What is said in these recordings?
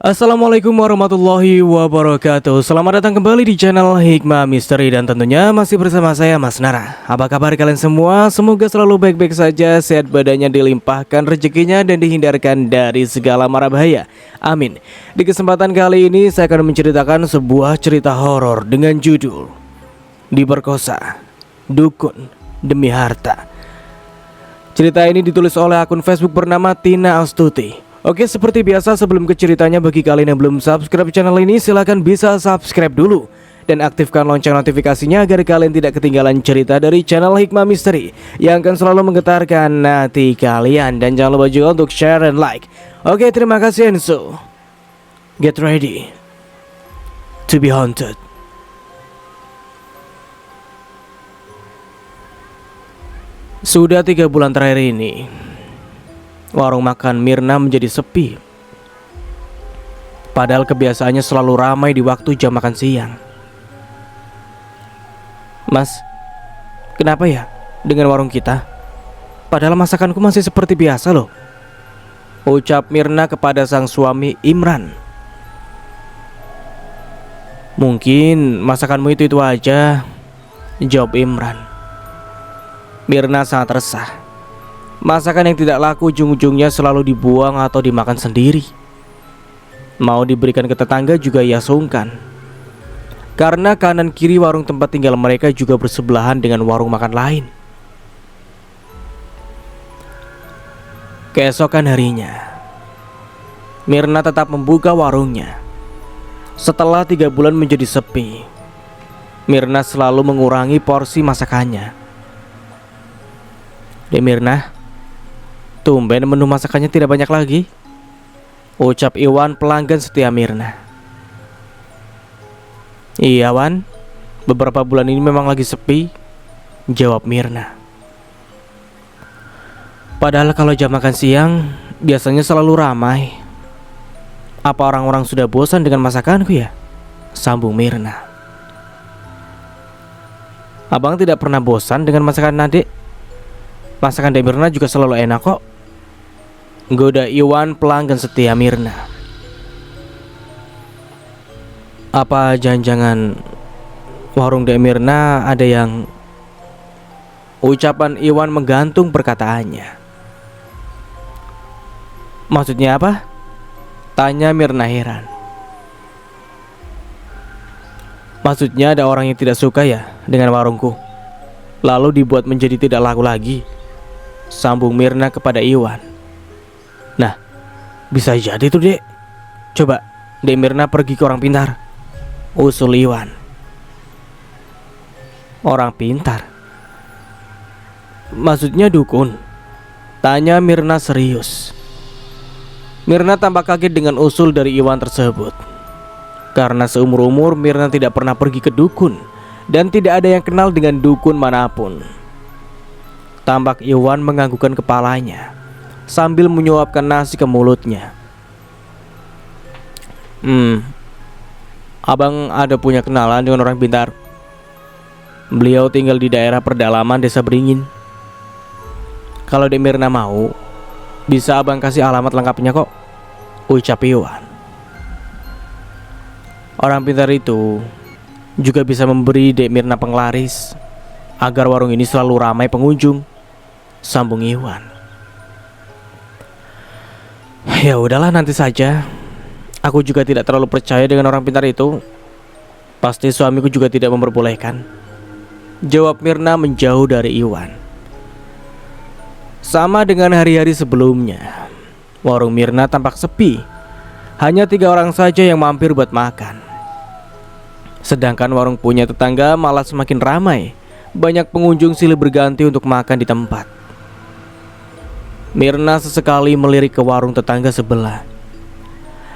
Assalamualaikum warahmatullahi wabarakatuh. Selamat datang kembali di channel Hikmah Misteri. Dan tentunya masih bersama saya Mas Nara. Apa kabar kalian semua? Semoga selalu baik-baik saja, sehat badannya, dilimpahkan rezekinya, dan dihindarkan dari segala mara bahaya. Amin. Di kesempatan kali ini saya akan menceritakan sebuah cerita horor dengan judul Diperkosa Dukun Demi Harta. Cerita ini ditulis oleh akun Facebook bernama Tina Astuti. Oke, seperti biasa sebelum ke ceritanya, bagi kalian yang belum subscribe channel ini, silahkan bisa subscribe dulu dan aktifkan lonceng notifikasinya agar kalian tidak ketinggalan cerita dari channel Hikmah Misteri yang akan selalu menggetarkan hati kalian. Dan jangan lupa juga untuk share dan like. Oke, terima kasih, and so get ready to be haunted. Sudah 3 bulan terakhir ini, warung makan Mirna menjadi sepi. Padahal kebiasaannya selalu ramai di waktu jam makan siang. Mas, kenapa ya dengan warung kita? Padahal masakanku masih seperti biasa loh, ucap Mirna kepada sang suami Imran. Mungkin masakanmu itu aja, jawab Imran. Mirna sangat resah. Masakan yang tidak laku ujung-ujungnya selalu dibuang atau dimakan sendiri. Mau diberikan ke tetangga juga ia sungkan, karena kanan kiri warung tempat tinggal mereka juga bersebelahan dengan warung makan lain. Keesokan harinya, Mirna tetap membuka warungnya. Setelah 3 bulan menjadi sepi, Mirna selalu mengurangi porsi masakannya. Mirna, tumben menu masakannya tidak banyak lagi, ucap Iwan, pelanggan setia Mirna. Iya Wan, beberapa bulan ini memang lagi sepi, jawab Mirna. Padahal kalau jam makan siang biasanya selalu ramai. Apa orang-orang sudah bosan dengan masakanku ya? Sambung Mirna. Abang tidak pernah bosan dengan masakan adik. Masakan Dek Mirna juga selalu enak kok, goda Iwan, pelanggan setia Mirna. Apa jangan-jangan warung Dek Mirna ada yang... Ucapan Iwan menggantung perkataannya. Maksudnya apa? Tanya Mirna heran. Maksudnya ada orang yang tidak suka ya dengan warungku, lalu dibuat menjadi tidak laku lagi, sambung Mirna kepada Iwan. Nah, bisa jadi tuh dek. Coba Dek Mirna pergi ke orang pintar, usul Iwan. Orang pintar? Maksudnya dukun? Tanya Mirna serius. Mirna tampak kaget dengan usul dari Iwan tersebut, karena seumur-umur Mirna tidak pernah pergi ke dukun, dan tidak ada yang kenal dengan dukun manapun. Tampak Iwan menganggukkan kepalanya sambil menyuapkan nasi ke mulutnya. Abang ada punya kenalan dengan orang pintar. Beliau tinggal di daerah pedalaman desa Beringin. Kalau Dek Mirna mau, bisa abang kasih alamat lengkapnya kok, ucap Iwan. Orang pintar itu juga bisa memberi Dek Mirna penglaris agar warung ini selalu ramai pengunjung, sambung Iwan. Ya udahlah, nanti saja. Aku juga tidak terlalu percaya dengan orang pintar itu. Pasti suamiku juga tidak memperbolehkan, jawab Mirna menjauh dari Iwan. Sama dengan hari-hari sebelumnya, warung Mirna tampak sepi. Hanya 3 orang saja yang mampir buat makan. Sedangkan warung punya tetangga malah semakin ramai. Banyak pengunjung silih berganti untuk makan di tempat. Mirna sesekali melirik ke warung tetangga sebelah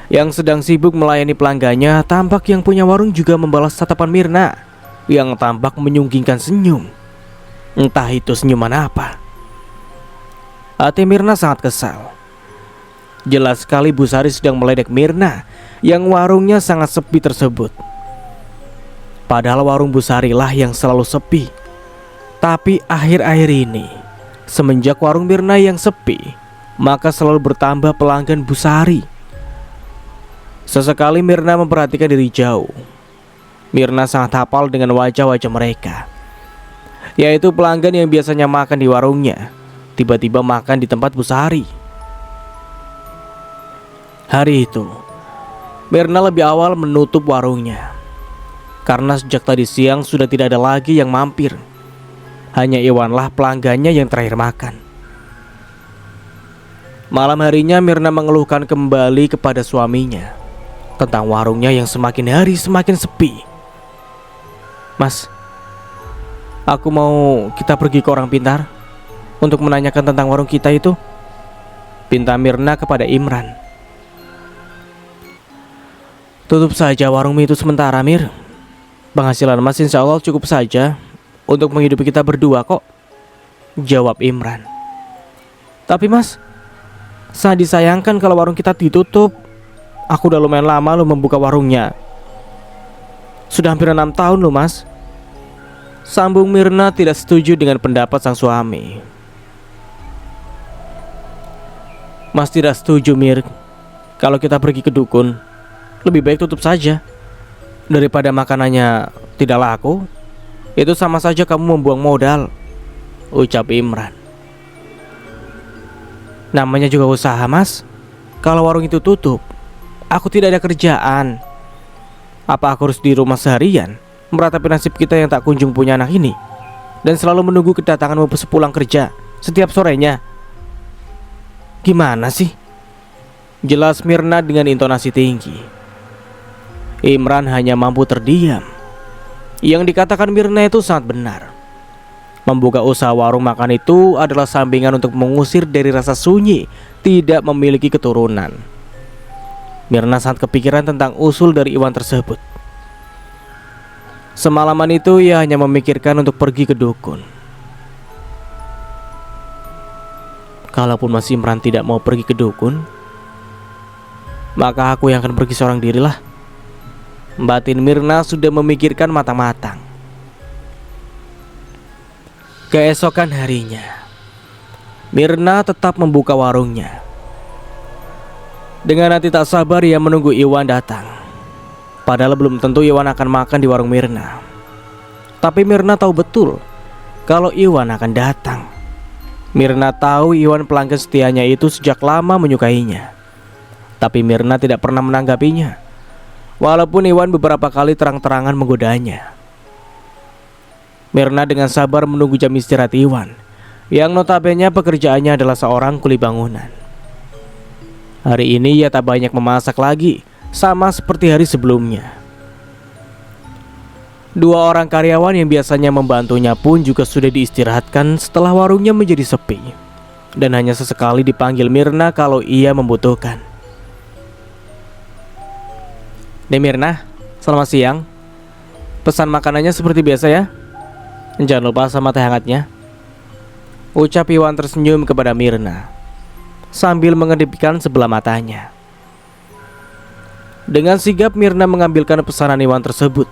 yang sedang sibuk melayani pelanggannya. Tampak yang punya warung juga membalas tatapan Mirna yang tampak menyunggingkan senyum. Entah itu senyuman apa. Hati Mirna sangat kesal. Jelas sekali Bu Sari sedang meledek Mirna yang warungnya sangat sepi tersebut. Padahal warung Bu Sari lah yang selalu sepi. Tapi akhir-akhir ini, semenjak warung Mirna yang sepi, maka selalu bertambah pelanggan Bu Sari. Sesekali Mirna memperhatikan dari jauh. Mirna sangat hafal dengan wajah-wajah mereka, yaitu pelanggan yang biasanya makan di warungnya, tiba-tiba makan di tempat Bu Sari. Hari itu, Mirna lebih awal menutup warungnya, karena sejak tadi siang sudah tidak ada lagi yang mampir. Hanya Iwanlah pelanggannya yang terakhir makan. Malam harinya Mirna mengeluhkan kembali kepada suaminya tentang warungnya yang semakin hari semakin sepi. Mas, aku mau kita pergi ke orang pintar untuk menanyakan tentang warung kita itu, pinta Mirna kepada Imran. Tutup saja warung mie itu sementara, Mir. Penghasilan Mas insya Allah cukup saja untuk menghidupi kita berdua kok, jawab Imran. Tapi Mas, sangat disayangkan kalau warung kita ditutup. Aku udah lumayan lama loh membuka warungnya. Sudah hampir 6 tahun loh Mas, sambung Mirna tidak setuju dengan pendapat sang suami. Mas tidak setuju, Mir. Kalau kita pergi ke dukun, lebih baik tutup saja. Daripada makanannya tidak laku, itu sama saja kamu membuang modal, ucap Imran. Namanya juga usaha, Mas. Kalau warung itu tutup, aku tidak ada kerjaan. Apa aku harus di rumah seharian meratapi nasib kita yang tak kunjung punya anak ini, dan selalu menunggu kedatanganmu sepulang kerja setiap sorenya? Gimana sih? Jelas Mirna dengan intonasi tinggi. Imran hanya mampu terdiam. Yang dikatakan Mirna itu sangat benar. Membuka usaha warung makan itu adalah sampingan untuk mengusir dari rasa sunyi tidak memiliki keturunan. Mirna sangat kepikiran tentang usul dari Iwan tersebut. Semalaman itu ia hanya memikirkan untuk pergi ke dukun. Kalaupun Mas Imran tidak mau pergi ke dukun, maka aku yang akan pergi seorang diri lah. Batin Mirna sudah memikirkan matang-matang. Keesokan harinya, Mirna tetap membuka warungnya. Dengan hati tak sabar ia menunggu Iwan datang. Padahal belum tentu Iwan akan makan di warung Mirna. Tapi Mirna tahu betul kalau Iwan akan datang. Mirna tahu Iwan pelanggan setianya itu sejak lama menyukainya. Tapi Mirna tidak pernah menanggapinya, walaupun Iwan beberapa kali terang-terangan menggodanya. Mirna dengan sabar menunggu jam istirahat Iwan, yang notabene pekerjaannya adalah seorang kuli bangunan. Hari ini ia tak banyak memasak lagi, sama seperti hari sebelumnya. Dua orang karyawan yang biasanya membantunya pun juga sudah diistirahatkan setelah warungnya menjadi sepi, dan hanya sesekali dipanggil Mirna kalau ia membutuhkan. Mirna, selamat siang. Pesan makanannya seperti biasa ya. Jangan lupa sama teh hangatnya, ucap Iwan tersenyum kepada Mirna sambil mengedipkan sebelah matanya. Dengan sigap Mirna mengambilkan pesanan Iwan tersebut.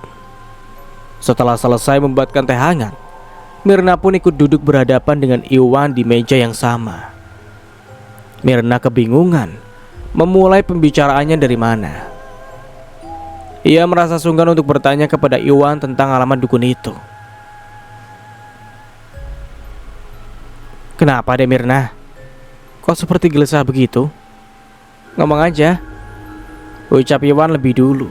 Setelah selesai membuatkan teh hangat, Mirna pun ikut duduk berhadapan dengan Iwan di meja yang sama. Mirna kebingungan memulai pembicaraannya dari mana. Ia merasa sungkan untuk bertanya kepada Iwan tentang alamat dukun itu. Kenapa deh Mirna? Kok seperti gelisah begitu? Ngomong aja, ucap Iwan lebih dulu.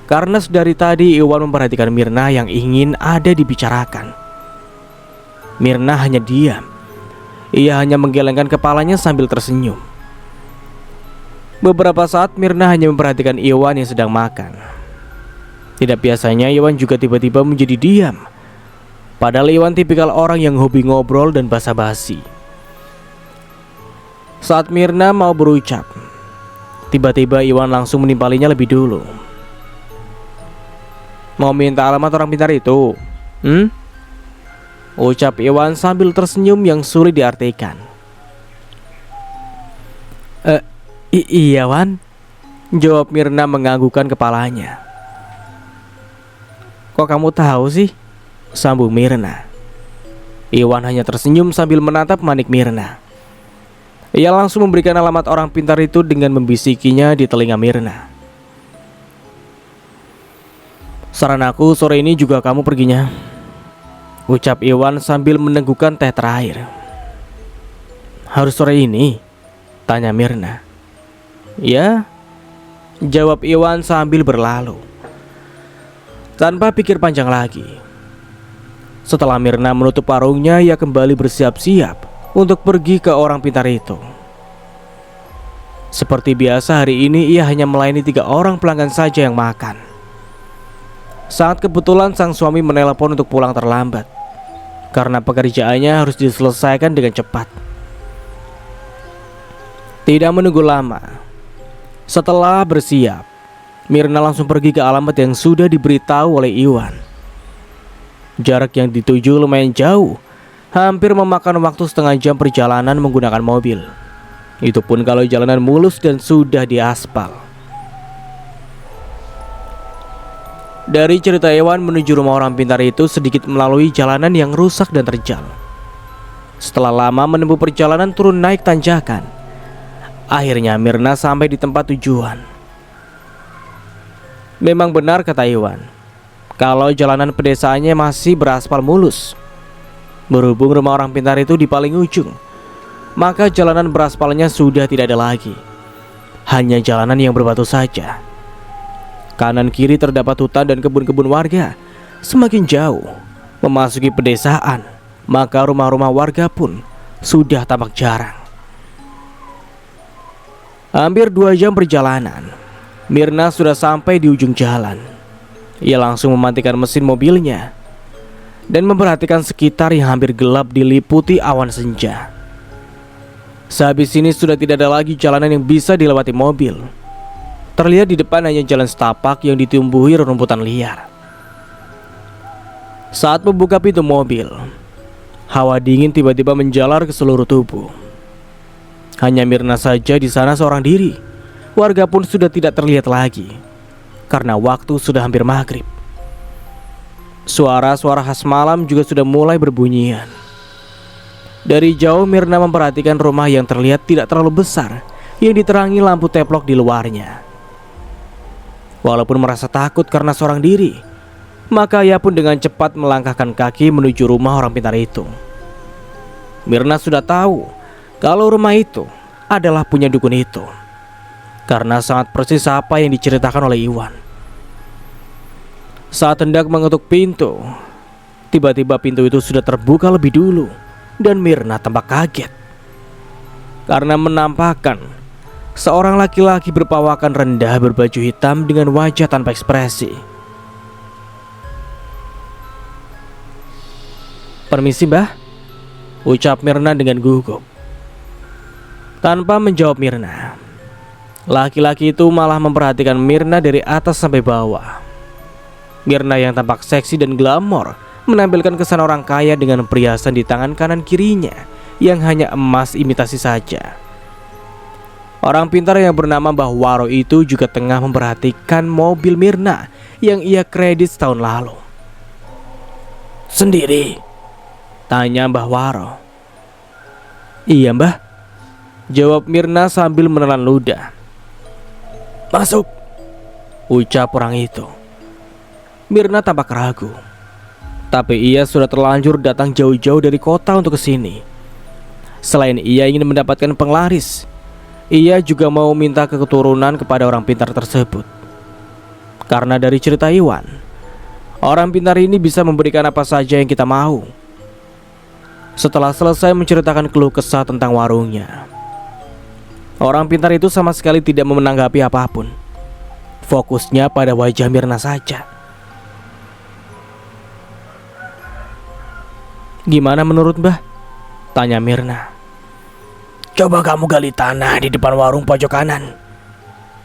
Karena sedari tadi Iwan memperhatikan Mirna yang ingin ada dibicarakan. Mirna hanya diam. Ia hanya menggelengkan kepalanya sambil tersenyum. Beberapa saat Mirna hanya memperhatikan Iwan yang sedang makan. Tidak biasanya Iwan juga tiba-tiba menjadi diam. Padahal Iwan tipikal orang yang hobi ngobrol dan basa-basi. Saat Mirna mau berucap, tiba-tiba Iwan langsung menimpalinya lebih dulu. Mau minta alamat orang pintar itu? Ucap Iwan sambil tersenyum yang sulit diartikan. Iya Wan, jawab Mirna menganggukkan kepalanya. Kok kamu tahu sih? Sambung Mirna. Iwan hanya tersenyum sambil menatap manik Mirna. Ia langsung memberikan alamat orang pintar itu dengan membisikinya di telinga Mirna. Saran aku sore ini juga kamu perginya, ucap Iwan sambil meneguhkan teh terakhir. Harus sore ini? Tanya Mirna. Ya, jawab Iwan sambil berlalu. Tanpa pikir panjang lagi. Setelah Mirna menutup warungnya, ia kembali bersiap-siap untuk pergi ke orang pintar itu. Seperti biasa hari ini ia hanya melayani 3 orang pelanggan saja yang makan. Saat kebetulan sang suami menelepon untuk pulang terlambat karena pekerjaannya harus diselesaikan dengan cepat. Tidak menunggu lama, setelah bersiap, Mirna langsung pergi ke alamat yang sudah diberitahu oleh Iwan. Jarak yang dituju lumayan jauh, hampir memakan waktu setengah jam perjalanan menggunakan mobil. Itu pun kalau jalanan mulus dan sudah diaspal. Dari cerita Iwan menuju rumah orang pintar itu sedikit melalui jalanan yang rusak dan terjal. Setelah lama menempuh perjalanan turun naik tanjakan, akhirnya Mirna sampai di tempat tujuan. Memang benar kata Iwan, kalau jalanan pedesaannya masih beraspal mulus. Berhubung rumah orang pintar itu di paling ujung, maka jalanan beraspalnya sudah tidak ada lagi. Hanya jalanan yang berbatu saja. Kanan kiri terdapat hutan dan kebun-kebun warga. Semakin jauh memasuki pedesaan, maka rumah-rumah warga pun sudah tampak jarang. Hampir 2 jam perjalanan, Mirna sudah sampai di ujung jalan. Ia langsung mematikan mesin mobilnya dan memperhatikan sekitar yang hampir gelap diliputi awan senja. Sehabis ini sudah tidak ada lagi jalanan yang bisa dilewati mobil. Terlihat di depan hanya jalan setapak yang ditumbuhi rerumputan liar. Saat membuka pintu mobil, hawa dingin tiba-tiba menjalar ke seluruh tubuh. Hanya Mirna saja di sana seorang diri. Warga pun sudah tidak terlihat lagi karena waktu sudah hampir maghrib. Suara-suara khas malam juga sudah mulai berbunyian. Dari jauh Mirna memperhatikan rumah yang terlihat tidak terlalu besar yang diterangi lampu teplok di luarnya. Walaupun merasa takut karena seorang diri, maka ia pun dengan cepat melangkahkan kaki menuju rumah orang pintar itu. Mirna sudah tahu kalau rumah itu adalah punya dukun itu, karena sangat persis apa yang diceritakan oleh Iwan. Saat hendak mengetuk pintu, tiba-tiba pintu itu sudah terbuka lebih dulu. Dan Mirna tampak kaget karena menampakkan seorang laki-laki berpawakan rendah berbaju hitam dengan wajah tanpa ekspresi. "Permisi mbah," ucap Mirna dengan gugup. Tanpa menjawab Mirna, laki-laki itu malah memperhatikan Mirna dari atas sampai bawah. Mirna yang tampak seksi dan glamor menampilkan kesan orang kaya dengan perhiasan di tangan kanan kirinya yang hanya emas imitasi saja. Orang pintar yang bernama Mbah Waro itu juga tengah memperhatikan mobil Mirna yang ia kredit setahun lalu. "Sendiri?" tanya Mbah Waro. "Iya mbah," jawab Mirna sambil menelan ludah. "Masuk," ucap orang itu. Mirna tampak ragu. Tapi ia sudah terlanjur datang jauh-jauh dari kota untuk kesini. Selain ia ingin mendapatkan penglaris, ia juga mau minta keturunan kepada orang pintar tersebut. Karena dari cerita Iwan, orang pintar ini bisa memberikan apa saja yang kita mau. Setelah selesai menceritakan keluh kesah tentang warungnya, orang pintar itu sama sekali tidak menanggapi apapun. Fokusnya pada wajah Mirna saja. "Gimana menurut mbah?" tanya Mirna. "Coba kamu gali tanah di depan warung pojok kanan.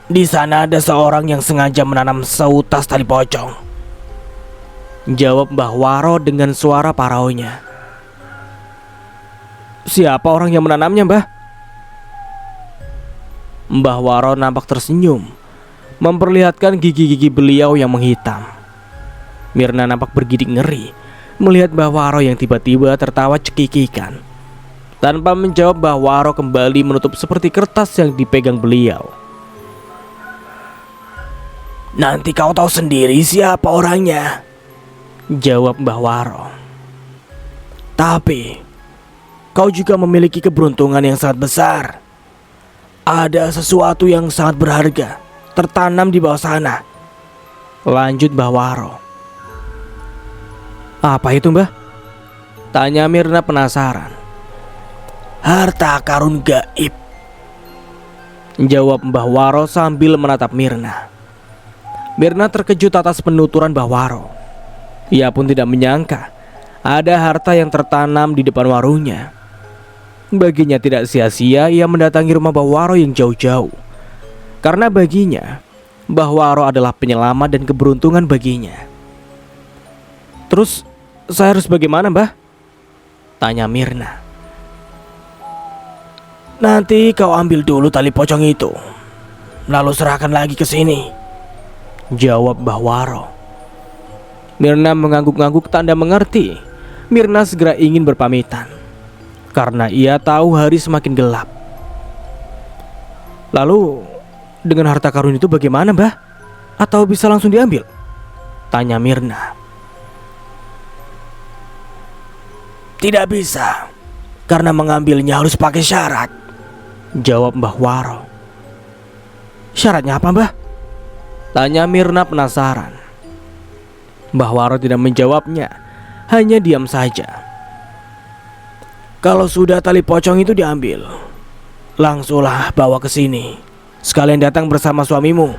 Di sana ada seorang yang sengaja menanam seutas tali pocong," jawab Mbah Waro dengan suara paraunya. "Siapa orang yang menanamnya mbah?" Mbah Waro nampak tersenyum, memperlihatkan gigi-gigi beliau yang menghitam. Mirna nampak bergidik ngeri melihat Mbah Waro yang tiba-tiba tertawa cekikikan. Tanpa menjawab, Mbah Waro kembali menutup seperti kertas yang dipegang beliau. Nanti kau tahu sendiri siapa orangnya, jawab Mbah Waro. Tapi kau juga memiliki keberuntungan yang sangat besar. Ada sesuatu yang sangat berharga tertanam di bawah sana, lanjut Mbah Waro. Apa itu, Mbah? Tanya Mirna penasaran. Harta karun gaib, jawab Mbah Waro sambil menatap Mirna. Mirna terkejut atas penuturan Mbah Waro. Ia pun tidak menyangka ada harta yang tertanam di depan warungnya. Baginya tidak sia-sia ia mendatangi rumah Mbah Waro yang jauh-jauh. Karena baginya Mbah Waro adalah penyelamat dan keberuntungan baginya. Terus saya harus bagaimana, Mbah? Tanya Mirna. Nanti kau ambil dulu tali pocong itu, lalu serahkan lagi ke sini, jawab Mbah Waro. Mirna mengangguk-angguk tanda mengerti. Mirna segera ingin berpamitan karena ia tahu hari semakin gelap. Lalu dengan harta karun itu bagaimana, Mbah? Atau bisa langsung diambil? Tanya Mirna. Tidak bisa, karena mengambilnya harus pakai syarat, jawab Mbah Waro. Syaratnya apa, Mbah? Tanya Mirna penasaran. Mbah Waro tidak menjawabnya, hanya diam saja. Kalau sudah tali pocong itu diambil, langsunglah bawa ke sini. Sekalian datang bersama suamimu.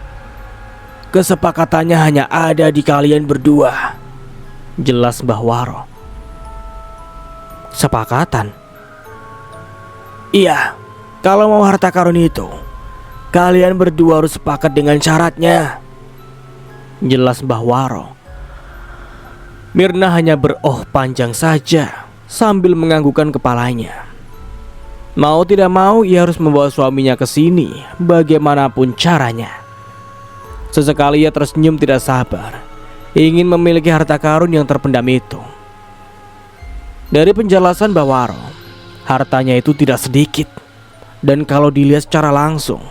Kesepakatannya hanya ada di kalian berdua, jelas Mbah Waro. Sepakatan? Iya, kalau mau harta karun itu, kalian berdua harus sepakat dengan syaratnya, jelas Mbah Waro. Mirna hanya beroh panjang saja sambil menganggukkan kepalanya. Mau tidak mau ia harus membawa suaminya ke sini bagaimanapun caranya. Sesekali ia tersenyum tidak sabar, ingin memiliki harta karun yang terpendam itu. Dari penjelasan Mbah Waro, hartanya itu tidak sedikit, dan kalau dilihat secara langsung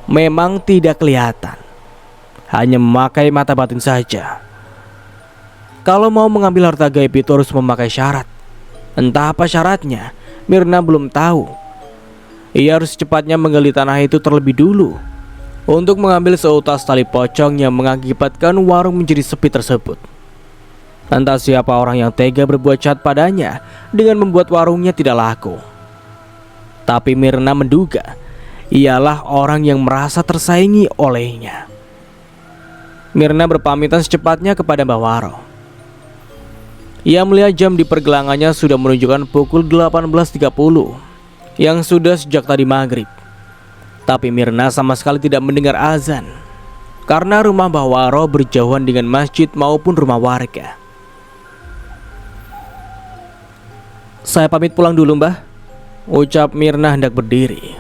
memang tidak kelihatan, hanya memakai mata batin saja. Kalau mau mengambil harta gaib itu harus memakai syarat. Entah apa syaratnya, Mirna belum tahu. Ia harus secepatnya menggali tanah itu terlebih dulu untuk mengambil seutas tali pocong yang mengakibatkan warung menjadi sepi tersebut. Entah siapa orang yang tega berbuat jahat padanya dengan membuat warungnya tidak laku. Tapi Mirna menduga ialah orang yang merasa tersaingi olehnya. Mirna berpamitan secepatnya kepada Mbah Waro. Ia melihat jam di pergelangannya sudah menunjukkan pukul 18.30 yang sudah sejak tadi maghrib. Tapi Mirna sama sekali tidak mendengar azan karena rumah Mbah Waro berjauhan dengan masjid maupun rumah warga. Saya pamit pulang dulu, Mbah, ucap Mirna hendak berdiri.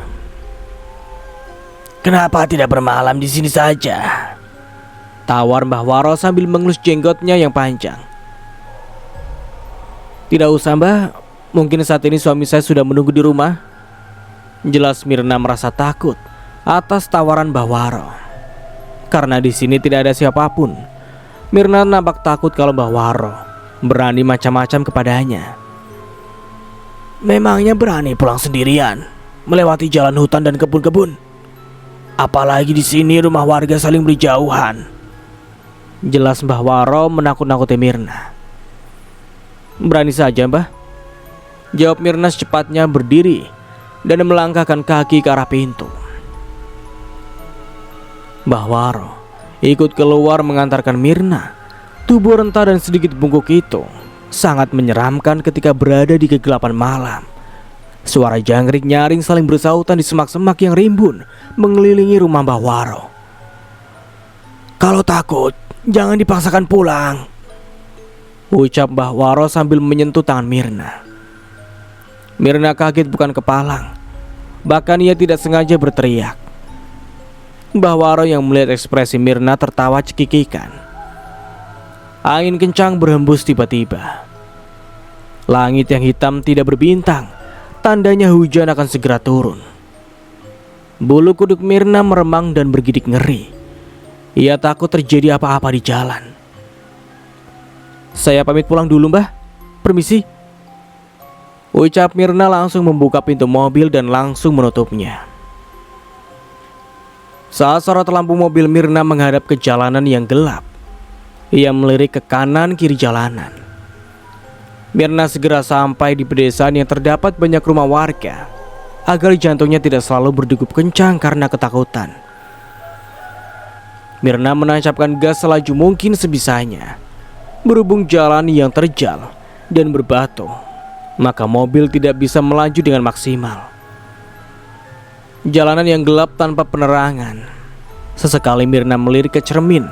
Kenapa tidak bermalam di sini saja? Tawar Mbah Waro sambil mengelus jenggotnya yang panjang. Tidak usah, Mbah, mungkin saat ini suami saya sudah menunggu di rumah, jelas Mirna merasa takut atas tawaran Mbah Waro. Karena di sini tidak ada siapapun, Mirna nampak takut kalau Mbah Waro berani macam-macam kepadanya. Memangnya berani pulang sendirian melewati jalan hutan dan kebun-kebun? Apalagi di sini rumah warga saling berjauhan, jelas Mbah Waro menakut-nakuti Mirna. Berani saja, Mbah, jawab Mirna secepatnya berdiri dan melangkahkan kaki ke arah pintu. Mbah Waro ikut keluar mengantarkan Mirna. Tubuh renta dan sedikit bungkuk itu sangat menyeramkan ketika berada di kegelapan malam. Suara jangkrik nyaring saling bersautan di semak-semak yang rimbun mengelilingi rumah Mbah Waro. Kalau takut, jangan dipaksakan pulang, ucap Mbah Waro sambil menyentuh tangan Mirna. Mirna kaget bukan kepalang, bahkan ia tidak sengaja berteriak. Mbah Waro yang melihat ekspresi Mirna tertawa cekikikan. Angin kencang berhembus tiba-tiba. Langit yang hitam tidak berbintang, tandanya hujan akan segera turun. Bulu kuduk Mirna meremang dan bergidik ngeri. Ia takut terjadi apa-apa di jalan. "Saya pamit pulang dulu, Mbah. Permisi," ucap Mirna langsung membuka pintu mobil dan langsung menutupnya. Saat sorot lampu mobil Mirna menghadap ke jalanan yang gelap, ia melirik ke kanan kiri jalanan. Mirna segera sampai di pedesaan yang terdapat banyak rumah warga, agar jantungnya tidak selalu berdegup kencang karena ketakutan. Mirna menancapkan gas selaju mungkin sebisanya. Berhubung jalan yang terjal dan berbatu, maka mobil tidak bisa melaju dengan maksimal. Jalanan yang gelap tanpa penerangan. Sesekali Mirna melirik ke cermin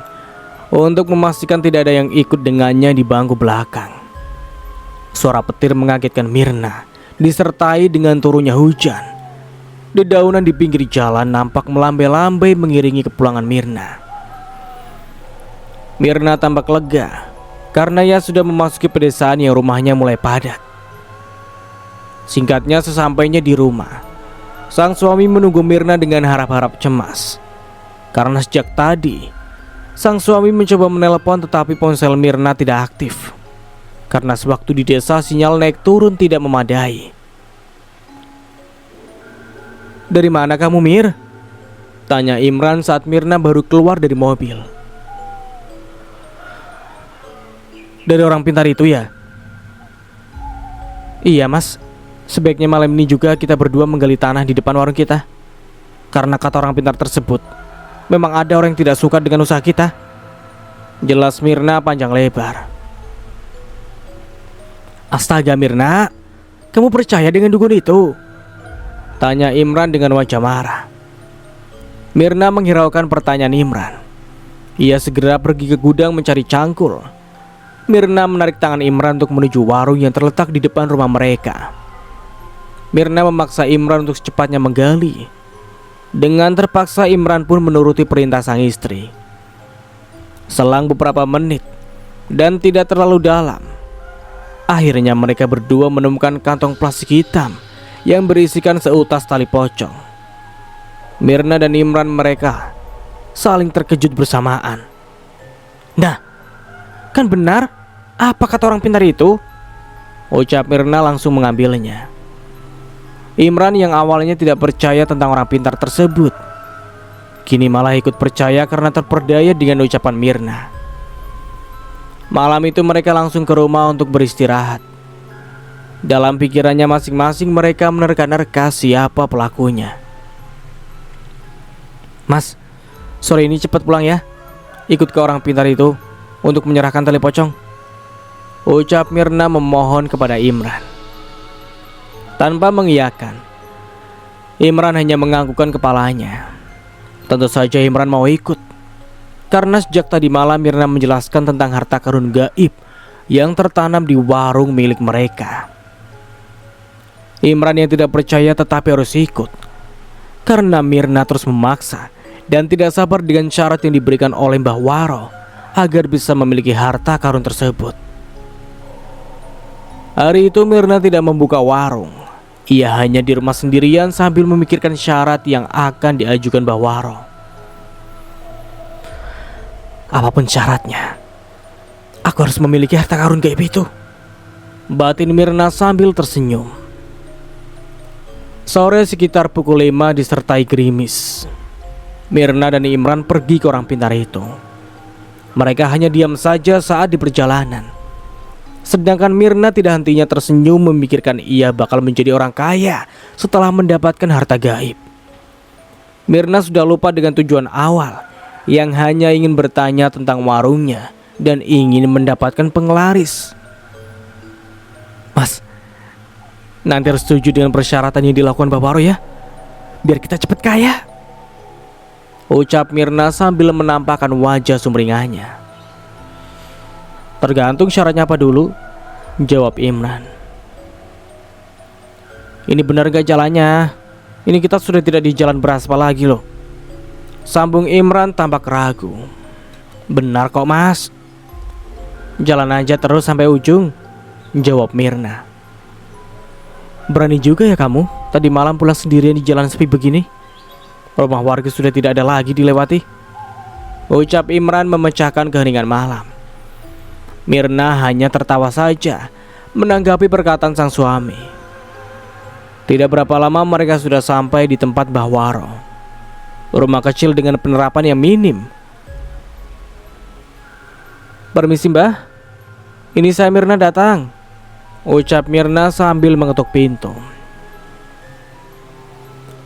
untuk memastikan tidak ada yang ikut dengannya di bangku belakang. Suara petir mengagetkan Mirna, disertai dengan turunnya hujan. Dedaunan di pinggir jalan nampak melambai-lambai mengiringi kepulangan Mirna. Mirna tampak lega karena ia sudah memasuki pedesaan yang rumahnya mulai padat. Singkatnya, sesampainya di rumah, sang suami menunggu Mirna dengan harap-harap cemas. Karena sejak tadi, sang suami mencoba menelepon tetapi ponsel Mirna tidak aktif. Karena sewaktu di desa sinyal naik turun tidak memadai. "Dari mana kamu, Mir?" tanya Imran saat Mirna baru keluar dari mobil. "Dari orang pintar itu ya?" "Iya, Mas. Sebaiknya malam ini juga kita berdua menggali tanah di depan warung kita. Karena kata orang pintar tersebut, memang ada orang yang tidak suka dengan usaha kita," jelas Mirna panjang lebar. "Astaga Mirna, kamu percaya dengan dukun itu?" tanya Imran dengan wajah marah. Mirna menghiraukan pertanyaan Imran. Ia segera pergi ke gudang mencari cangkul. Mirna menarik tangan Imran untuk menuju warung yang terletak di depan rumah mereka. Mirna memaksa Imran untuk secepatnya menggali. Dengan terpaksa Imran pun menuruti perintah sang istri. Selang beberapa menit dan tidak terlalu dalam, akhirnya mereka berdua menemukan kantong plastik hitam yang berisikan seutas tali pocong. Mirna dan Imran mereka saling terkejut bersamaan. "Nah, kan benar apa kata orang pintar itu?" ucap Mirna langsung mengambilnya. Imran yang awalnya tidak percaya tentang orang pintar tersebut, kini malah ikut percaya karena terperdaya dengan ucapan Mirna. Malam itu mereka langsung ke rumah untuk beristirahat. Dalam pikirannya masing-masing mereka menerka-nerka siapa pelakunya. "Mas, sore ini cepat pulang ya. Ikut ke orang pintar itu untuk menyerahkan tali pocong," ucap Mirna memohon kepada Imran. Tanpa mengiyakan, Imran hanya menganggukkan kepalanya. Tentu saja Imran mau ikut, karena sejak tadi malam Mirna menjelaskan tentang harta karun gaib yang tertanam di warung milik mereka. Imran yang tidak percaya tetapi harus ikut, karena Mirna terus memaksa dan tidak sabar dengan syarat yang diberikan oleh Mbah Waro agar bisa memiliki harta karun tersebut. Hari itu Mirna tidak membuka warung. Ia hanya di rumah sendirian sambil memikirkan syarat yang akan diajukan Mbah Waro. "Apapun syaratnya, aku harus memiliki harta karun gaib itu," batin Mirna sambil tersenyum. Sore sekitar pukul 5 disertai gerimis. Mirna dan Imran pergi ke orang pintar itu. Mereka hanya diam saja saat di perjalanan. Sedangkan Mirna tidak hentinya tersenyum memikirkan ia bakal menjadi orang kaya setelah mendapatkan harta gaib. Mirna sudah lupa dengan tujuan awal yang hanya ingin bertanya tentang warungnya dan ingin mendapatkan penglaris. "Mas, nanti harus setuju dengan persyaratan yang dilakukan Mbah Waro ya, biar kita cepat kaya," ucap Mirna sambil menampakkan wajah sumringahnya. "Tergantung syaratnya apa dulu," jawab Imran. "Ini benar gak jalannya? Ini kita sudah tidak di jalan beraspal lagi loh," sambung Imran tampak ragu. "Benar kok Mas, jalan aja terus sampai ujung," jawab Mirna. "Berani juga ya kamu tadi malam pulang sendirian di jalan sepi begini. Rumah warga sudah tidak ada lagi dilewati." ucap Imran memecahkan keheningan malam. Mirna hanya tertawa saja menanggapi perkataan sang suami. Tidak berapa lama mereka sudah sampai di tempat Mbah Waro. Rumah kecil dengan penerapan yang minim. "Permisi Mbah, ini saya Mirna datang," ucap Mirna sambil mengetuk pintu.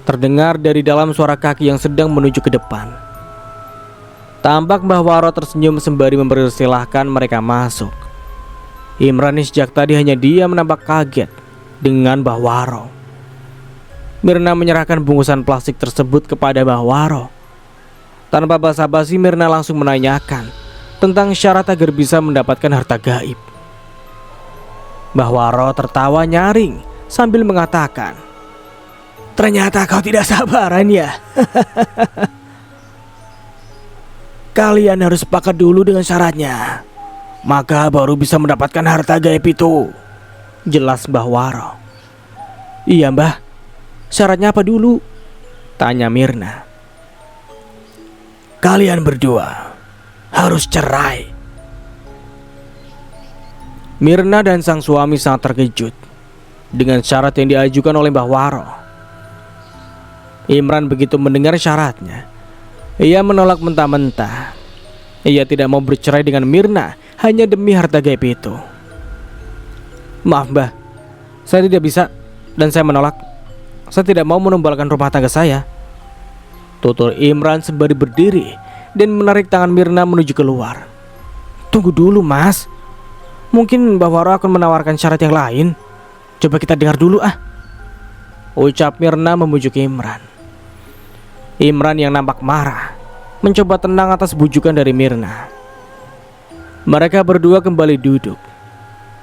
Terdengar dari dalam suara kaki yang sedang menuju ke depan. Tampak Mbah Waro tersenyum sembari mempersilahkan mereka masuk. Imran sejak tadi hanya diam nampak kaget dengan Mbah Waro. Mirna menyerahkan bungkusan plastik tersebut kepada Mbah Waro. Tanpa basa-basi Mirna langsung menanyakan tentang syarat agar bisa mendapatkan harta gaib. Mbah Waro tertawa nyaring sambil mengatakan, "Ternyata kau tidak sabaran ya." "Kalian harus sepakat dulu dengan syaratnya, maka baru bisa mendapatkan harta gaib itu," jelas Mbah Waro. "Iya Mbah, syaratnya apa dulu?" tanya Mirna. "Kalian berdua harus cerai." Mirna dan sang suami sangat terkejut dengan syarat yang diajukan oleh Mbah Waro. Imran begitu mendengar syaratnya, ia menolak mentah-mentah. Ia tidak mau bercerai dengan Mirna hanya demi harta gaib itu. "Maaf Mbah, saya tidak bisa dan saya menolak. Saya tidak mau menumbalkan rumah tangga saya," tutur Imran sembari berdiri dan menarik tangan Mirna menuju keluar. "Tunggu dulu Mas, mungkin Mbah Waro akan menawarkan syarat yang lain. Coba kita dengar dulu ucap Mirna membujuk Imran. Imran yang nampak marah mencoba tenang atas bujukan dari Mirna. Mereka berdua kembali duduk,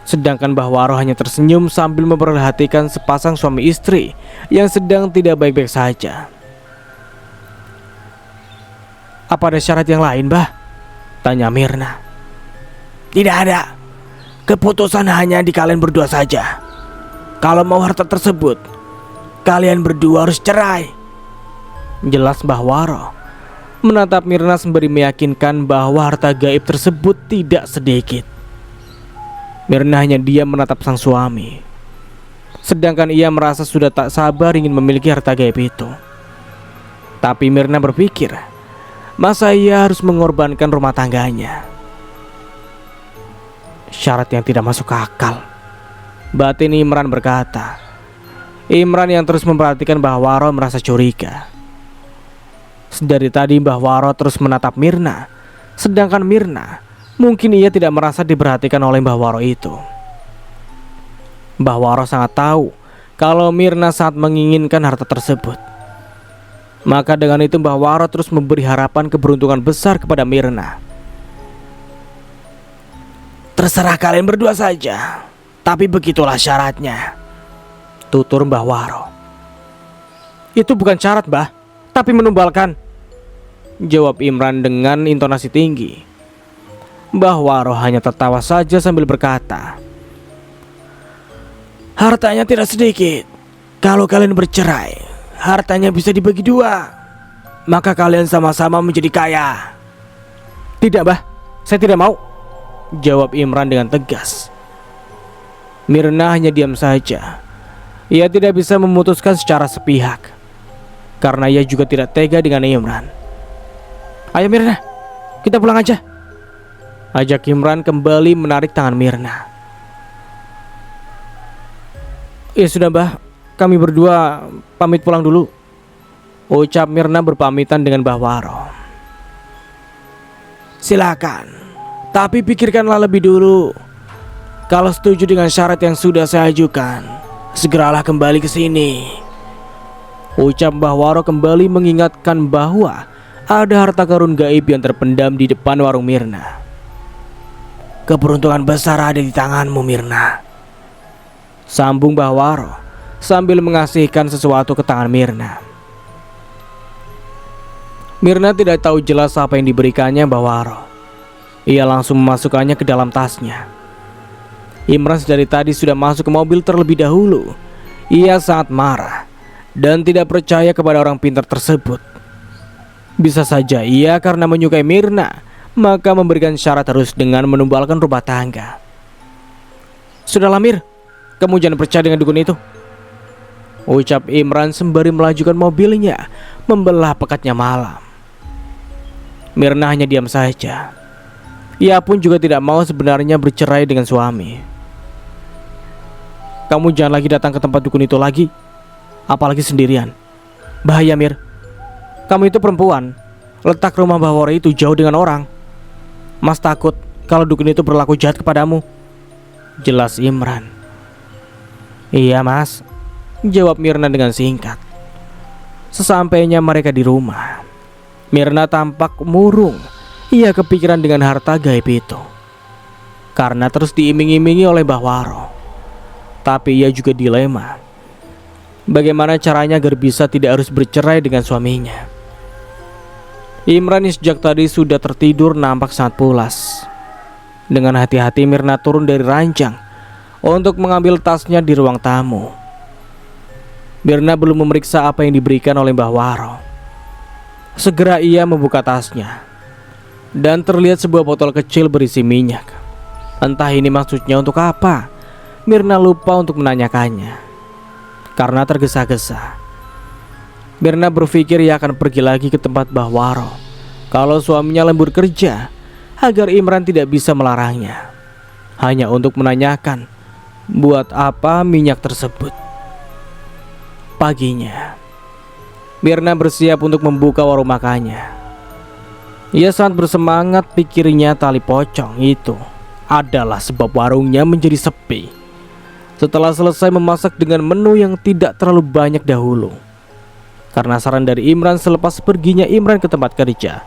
sedangkan Mbah Waro hanya tersenyum sambil memperhatikan sepasang suami istri yang sedang tidak baik-baik saja. "Apa ada syarat yang lain, Mbah?" tanya Mirna. "Tidak ada. Keputusan hanya di kalian berdua saja. Kalau mau harta tersebut, kalian berdua harus cerai," jelas Mbah Waro. Menatap Mirna sembari meyakinkan bahwa harta gaib tersebut tidak sedikit. Mirna hanya diam menatap sang suami, sedangkan ia merasa sudah tak sabar ingin memiliki harta gaib itu. Tapi Mirna berpikir, masa ia harus mengorbankan rumah tangganya? Syarat yang tidak masuk akal, batin Imran berkata. Imran yang terus memperhatikan Mbah Waro merasa curiga. Dari tadi Mbah Waro terus menatap Mirna, sedangkan Mirna mungkin ia tidak merasa diperhatikan oleh Mbah Waro itu. Mbah Waro sangat tahu kalau Mirna sangat menginginkan harta tersebut. Maka dengan itu Mbah Waro terus memberi harapan keberuntungan besar kepada Mirna. "Terserah kalian berdua saja, tapi begitulah syaratnya," tutur Mbah Waro. "Itu bukan syarat Mbah, tapi menumbalkan," jawab Imran dengan intonasi tinggi. Mbah Waro hanya tertawa saja sambil berkata, "Hartanya tidak sedikit. Kalau kalian bercerai, hartanya bisa dibagi dua. Maka kalian sama-sama menjadi kaya." "Tidak Mbah, saya tidak mau," jawab Imran dengan tegas. Mirna hanya diam saja. Ia tidak bisa memutuskan secara sepihak, karena ia juga tidak tega dengan Imran. "Ayo Mirna, kita pulang aja," ajak Imran kembali menarik tangan Mirna. "Ya sudah Mbah, kami berdua pamit pulang dulu," ucap Mirna berpamitan dengan Mbah Waro. "Silakan, tapi pikirkanlah lebih dulu. Kalau setuju dengan syarat yang sudah saya ajukan, segeralah kembali ke sini," ucap Mbah Waro kembali mengingatkan bahwa ada harta karun gaib yang terpendam di depan warung Mirna. "Keberuntungan besar ada di tanganmu Mirna," sambung Mbah Waro sambil mengasihkan sesuatu ke tangan Mirna. Mirna tidak tahu jelas apa yang diberikannya Mbah Waro. Ia langsung memasukkannya ke dalam tasnya. Imran dari tadi sudah masuk ke mobil terlebih dahulu. Ia sangat marah dan tidak percaya kepada orang pintar tersebut. Bisa saja ia karena menyukai Mirna, maka memberikan syarat terus dengan menumbalkan rumah tangga. Sudahlah Mir, kamu jangan percaya dengan dukun itu, ucap Imran sembari melajukan mobilnya membelah pekatnya malam. Mirna hanya diam saja. Ia pun juga tidak mau sebenarnya bercerai dengan suami. Kamu jangan lagi datang ke tempat dukun itu lagi, apalagi sendirian. Bahaya Mir. Kamu itu perempuan. Letak rumah Mbah Waro itu jauh dengan orang. Mas takut kalau dukun itu berlaku jahat kepadamu, jelas Imran. Iya mas, jawab Mirna dengan singkat. Sesampainya mereka di rumah, Mirna tampak murung. Ia kepikiran dengan harta gaib itu, karena terus diiming-imingi oleh Mbah Waro. Tapi ia juga dilema, bagaimana caranya agar bisa tidak harus bercerai dengan suaminya. Imran yang sejak tadi sudah tertidur nampak sangat pulas. Dengan hati-hati Mirna turun dari ranjang untuk mengambil tasnya di ruang tamu. Mirna belum memeriksa apa yang diberikan oleh Mbah Waro. Segera ia membuka tasnya dan terlihat sebuah botol kecil berisi minyak. Entah ini maksudnya untuk apa, Mirna lupa untuk menanyakannya karena tergesa-gesa. Mirna berpikir ia akan pergi lagi ke tempat Mbah Waro kalau suaminya lembur kerja, agar Imran tidak bisa melarangnya, hanya untuk menanyakan buat apa minyak tersebut. Paginya, Mirna bersiap untuk membuka warung makannya. Ia sangat bersemangat, pikirnya tali pocong itu adalah sebab warungnya menjadi sepi. Setelah selesai memasak dengan menu yang tidak terlalu banyak dahulu, karena saran dari Imran selepas perginya Imran ke tempat kerja,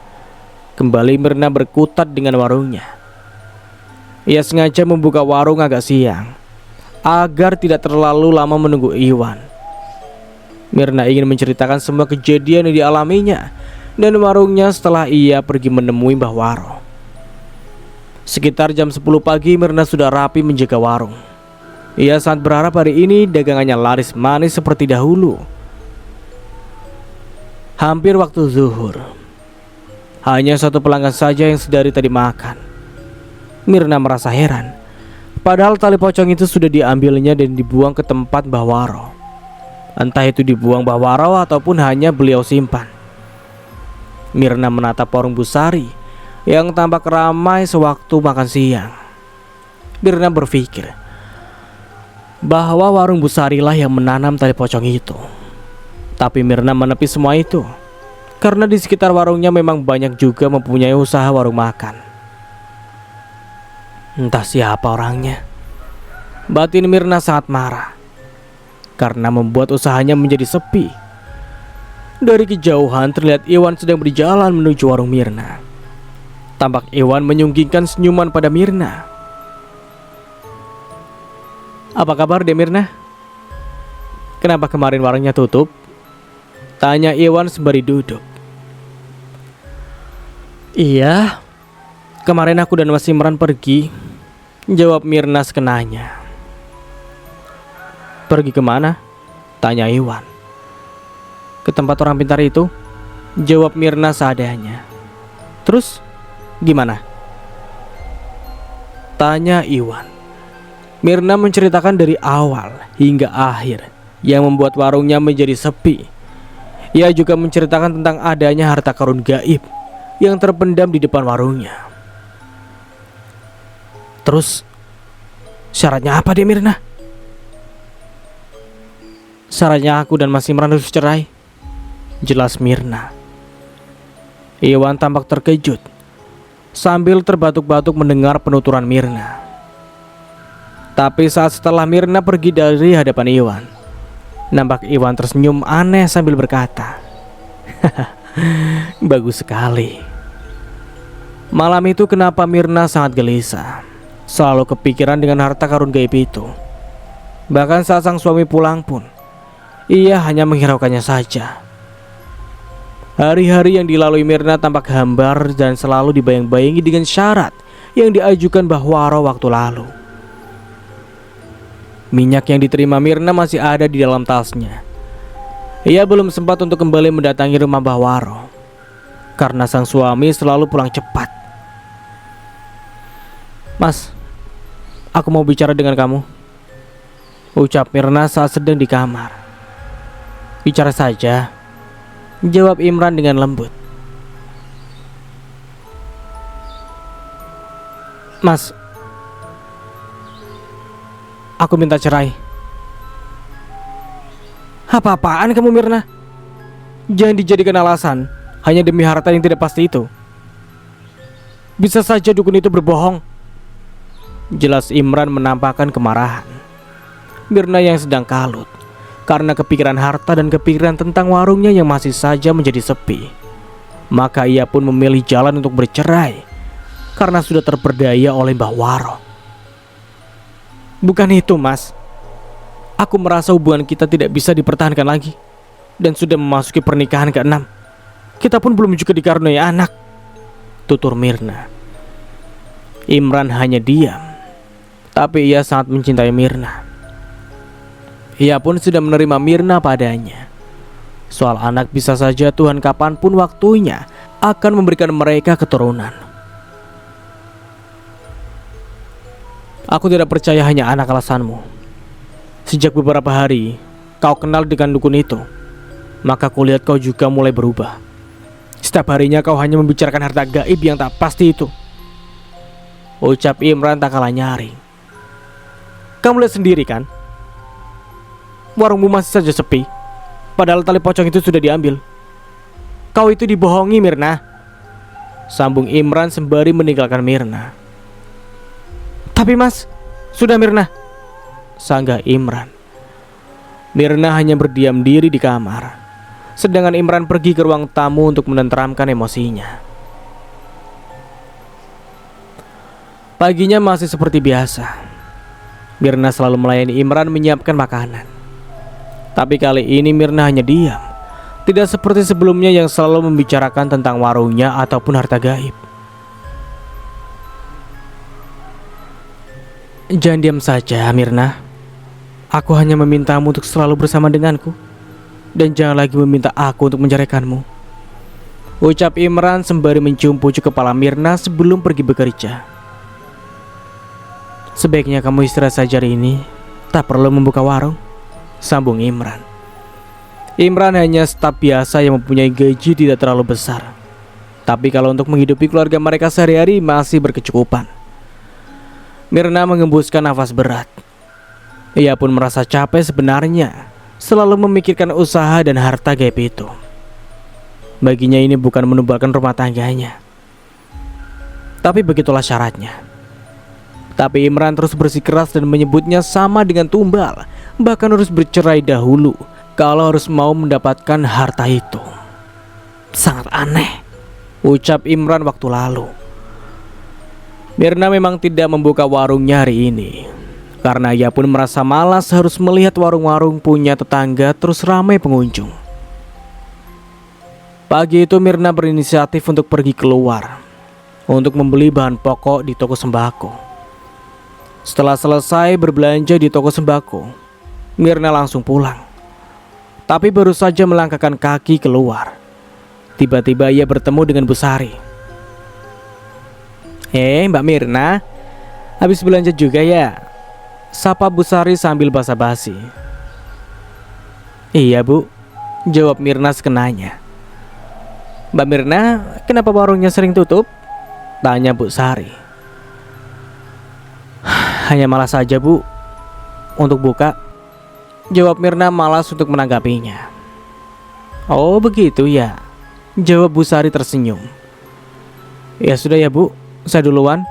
kembali Mirna berkutat dengan warungnya. Ia sengaja membuka warung agak siang agar tidak terlalu lama menunggu Iwan. Mirna ingin menceritakan semua kejadian yang dialaminya dan warungnya setelah ia pergi menemui Mbah Waro. Sekitar jam 10 pagi Mirna sudah rapi menjaga warung. Ia sangat berharap hari ini dagangannya laris manis seperti dahulu. Hampir waktu zuhur, hanya satu pelanggan saja yang sedari tadi makan. Mirna merasa heran, padahal tali pocong itu sudah diambilnya dan dibuang ke tempat Mbah Waro. Entah itu dibuang Mbah Waro ataupun hanya beliau simpan. Mirna menatap warung Bu Sari yang tampak ramai sewaktu makan siang. Mirna berpikir bahwa warung Bu Sari lah yang menanam tali pocong itu. Tapi Mirna menepis semua itu, karena di sekitar warungnya memang banyak juga mempunyai usaha warung makan. Entah siapa orangnya. Batin Mirna sangat marah karena membuat usahanya menjadi sepi. Dari kejauhan terlihat Iwan sedang berjalan menuju warung Mirna. Tampak Iwan menyunggingkan senyuman pada Mirna. Apa kabar deh Mirna? Kenapa kemarin warungnya tutup? Tanya Iwan sembari duduk. Iya, kemarin aku dan Mas Imran pergi, jawab Mirna sekenanya. Pergi kemana? Tanya Iwan. Ke tempat orang pintar itu, jawab Mirna seadanya. Terus gimana? Tanya Iwan. Mirna menceritakan dari awal hingga akhir yang membuat warungnya menjadi sepi. Ia juga menceritakan tentang adanya harta karun gaib yang terpendam di depan warungnya. Terus syaratnya apa deh Mirna? Syaratnya aku dan Mas Imran harus cerai, jelas Mirna. Iwan tampak terkejut sambil terbatuk-batuk mendengar penuturan Mirna. Tapi saat setelah Mirna pergi dari hadapan Iwan, nampak Iwan tersenyum aneh sambil berkata, bagus sekali. Malam itu kenapa Mirna sangat gelisah, selalu kepikiran dengan harta karun gaib itu. Bahkan saat sang suami pulang pun, ia hanya menghiraukannya saja. Hari-hari yang dilalui Mirna tampak hambar dan selalu dibayang-bayangi dengan syarat yang diajukan Mbah Waro waktu lalu. Minyak yang diterima Mirna masih ada di dalam tasnya. Ia belum sempat untuk kembali mendatangi rumah Mbah Waro karena sang suami selalu pulang cepat. "Mas, aku mau bicara dengan kamu," ucap Mirna saat sedang di kamar. "Bicara saja," jawab Imran dengan lembut. "Mas, aku minta cerai." "Apa-apaan kamu, Mirna? Jangan dijadikan alasan hanya demi harta yang tidak pasti itu. Bisa saja dukun itu berbohong," jelas Imran menampakkan kemarahan. Mirna yang sedang kalut karena kepikiran harta dan kepikiran tentang warungnya yang masih saja menjadi sepi, maka ia pun memilih jalan untuk bercerai karena sudah terperdaya oleh Mbah Waro. "Bukan itu, Mas. Aku merasa hubungan kita tidak bisa dipertahankan lagi dan sudah memasuki pernikahan ke-6. Kita pun belum juga dikaruniai anak," tutur Mirna. Imran hanya diam, tapi ia sangat mencintai Mirna. Ia pun sudah menerima Mirna padanya. Soal anak bisa saja Tuhan kapanpun waktunya akan memberikan mereka keturunan. "Aku tidak percaya hanya anak alasanmu. Sejak beberapa hari kau kenal dengan dukun itu, maka kulihat kau juga mulai berubah. Setiap harinya kau hanya membicarakan harta gaib yang tak pasti itu," ucap Imran tak kalah nyaring. "Kamu lihat sendiri kan? Warungmu masih saja sepi, padahal tali pocong itu sudah diambil. Kau itu dibohongi, Mirna," sambung Imran sembari meninggalkan Mirna. "Tapi Mas, sudah Mirna," sanggah Imran. Mirna hanya berdiam diri di kamar, sedangkan Imran pergi ke ruang tamu untuk menenteramkan emosinya. Paginya masih seperti biasa. Mirna selalu melayani Imran menyiapkan makanan. Tapi kali ini Mirna hanya diam, tidak seperti sebelumnya yang selalu membicarakan tentang warungnya ataupun harta gaib. "Jangan diam saja, Mirna. Aku hanya memintamu untuk selalu bersama denganku, dan jangan lagi meminta aku untuk menceraikanmu," ucap Imran sembari mencium pucuk kepala Mirna sebelum pergi bekerja. "Sebaiknya kamu istirahat saja hari ini, tak perlu membuka warung," sambung Imran. Imran hanya staf biasa yang mempunyai gaji tidak terlalu besar, tapi kalau untuk menghidupi keluarga mereka sehari-hari masih berkecukupan. Mirna mengembuskan nafas berat. Ia pun merasa capek sebenarnya, selalu memikirkan usaha dan harta gaib itu. Baginya ini bukan menubalkan rumah tangganya, tapi begitulah syaratnya. Tapi Imran terus bersikeras dan menyebutnya sama dengan tumbal, bahkan harus bercerai dahulu kalau harus mau mendapatkan harta itu. Sangat aneh, ucap Imran waktu lalu. Mirna memang tidak membuka warungnya hari ini, karena ia pun merasa malas harus melihat warung-warung punya tetangga terus ramai pengunjung. Pagi itu Mirna berinisiatif untuk pergi keluar untuk membeli bahan pokok di toko sembako. Setelah selesai berbelanja di toko sembako, Mirna langsung pulang. Tapi baru saja melangkahkan kaki keluar, tiba-tiba ia bertemu dengan Bu Sari. Mbak Mirna, habis belanja juga ya?" sapa Bu Sari sambil basa-basi. "Iya Bu," jawab Mirna sekenanya. "Mbak Mirna, kenapa warungnya sering tutup?" tanya Bu Sari. "Hanya malas saja Bu untuk buka," jawab Mirna malas untuk menanggapinya. "Oh begitu ya," jawab Bu Sari tersenyum. "Ya sudah ya Bu, saya duluan,"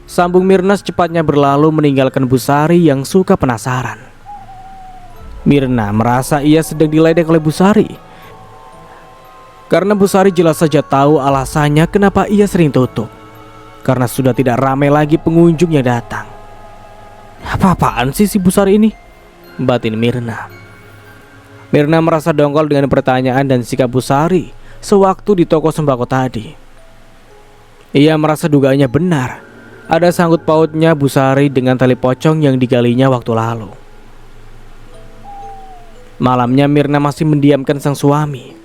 sambung Mirna secepatnya berlalu meninggalkan Bu Sari yang suka penasaran. Mirna merasa ia sedang diledek oleh Bu Sari, karena Bu Sari jelas saja tahu alasannya kenapa ia sering tutup, karena sudah tidak ramai lagi pengunjung yang datang. Apa-apaan sih si Bu Sari ini, batin Mirna. Mirna merasa dongkol dengan pertanyaan dan sikap Bu Sari sewaktu di toko sembako tadi. Ia merasa dugaannya benar. Ada sangkut pautnya Bu Sari dengan tali pocong yang digalinya waktu lalu. Malamnya Mirna masih mendiamkan sang suami.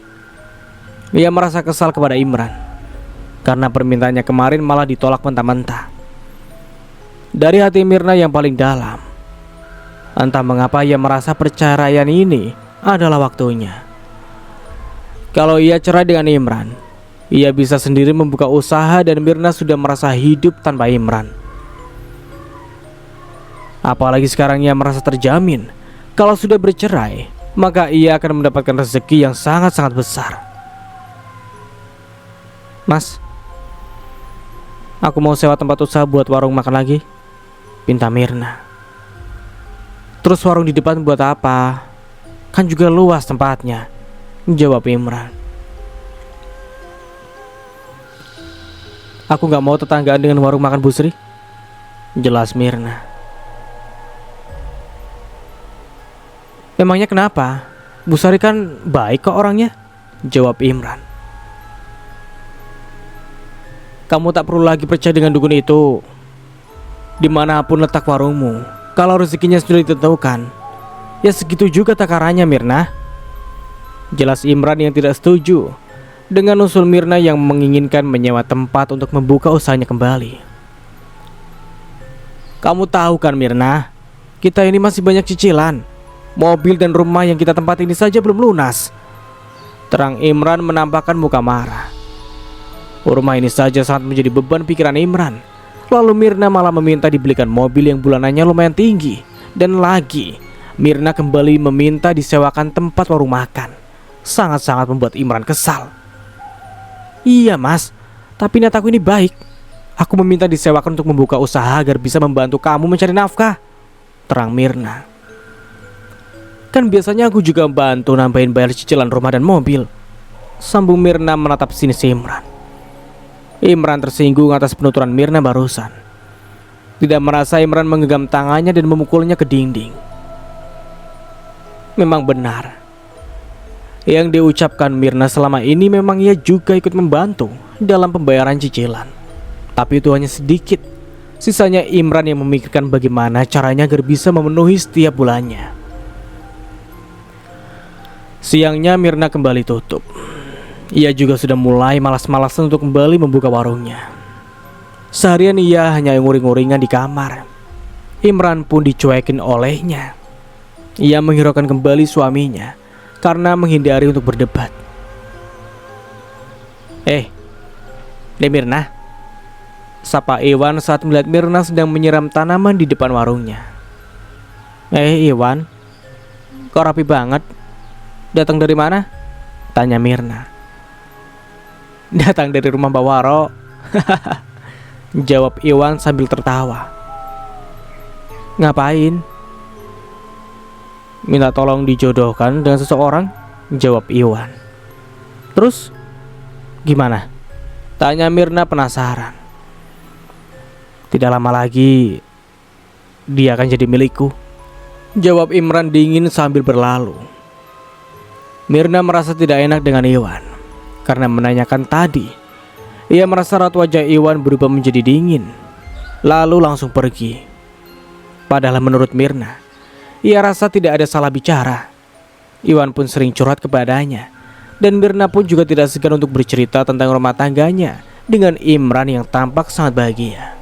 Ia merasa kesal kepada Imran karena permintaannya kemarin malah ditolak mentah-mentah. Dari hati Mirna yang paling dalam, entah mengapa ia merasa perceraian ini adalah waktunya. Kalau ia cerai dengan Imran, ia bisa sendiri membuka usaha dan Mirna sudah merasa hidup tanpa Imran. Apalagi sekarang ia merasa terjamin kalau sudah bercerai, maka ia akan mendapatkan rezeki yang sangat-sangat besar. Mas, aku mau sewa tempat usaha buat warung makan lagi, pinta Mirna. Terus warung di depan buat apa? Kan juga luas tempatnya, jawab Imran. Aku gak mau tetanggaan dengan warung makan Bu Sri, jelas Mirna. Memangnya kenapa? Bu Sri kan baik kok orangnya, jawab Imran. Kamu tak perlu lagi percaya dengan dukun itu. Dimanapun letak warungmu, kalau rezekinya sudah ditentukan, ya segitu juga takarannya Mirna, jelas Imran yang tidak setuju dengan usul Mirna yang menginginkan menyewa tempat untuk membuka usahanya kembali. Kamu tahu kan Mirna, kita ini masih banyak cicilan. Mobil dan rumah yang kita tempati ini saja belum lunas, terang Imran menampakkan muka marah. Rumah ini saja sangat menjadi beban pikiran Imran. Lalu Mirna malah meminta dibelikan mobil yang bulanannya lumayan tinggi. Dan lagi Mirna kembali meminta disewakan tempat warung makan. Sangat-sangat membuat Imran kesal. Iya mas, tapi niat aku ini baik. Aku meminta disewakan untuk membuka usaha agar bisa membantu kamu mencari nafkah, terang Mirna. Kan biasanya aku juga bantu nambahin bayar cicilan rumah dan mobil, sambung Mirna menatap sinis Imran. Imran tersinggung atas penuturan Mirna barusan. Tidak merasa Imran menggenggam tangannya dan memukulnya ke dinding. Memang benar, yang diucapkan Mirna selama ini memang ia juga ikut membantu dalam pembayaran cicilan. Tapi itu hanya sedikit. Sisanya Imran yang memikirkan bagaimana caranya agar bisa memenuhi setiap bulannya. Siangnya Mirna kembali tutup. Ia juga sudah mulai malas-malasan untuk kembali membuka warungnya. Seharian ia hanya nguring-nguringan di kamar. Imran pun dicuekin olehnya. Ia menghiraukan kembali suaminya karena menghindari untuk berdebat. Mirna, sapa Iwan saat melihat Mirna sedang menyiram tanaman di depan warungnya. Iwan, kok rapi banget? Datang dari mana? Tanya Mirna. Datang dari rumah Mbak Waro, jawab Iwan sambil tertawa. Ngapain? Minta tolong dijodohkan dengan seseorang, jawab Iwan. Terus gimana? Tanya Mirna penasaran. Tidak lama lagi dia akan jadi milikku, jawab Imran dingin sambil berlalu. Mirna merasa tidak enak dengan Iwan karena menanyakan tadi. Ia merasa raut wajah Iwan berubah menjadi dingin, lalu langsung pergi. Padahal menurut Mirna, ia rasa tidak ada salah bicara. Iwan pun sering curhat kepadanya, dan Mirna pun juga tidak segan untuk bercerita tentang rumah tangganya dengan Imran yang tampak sangat bahagia.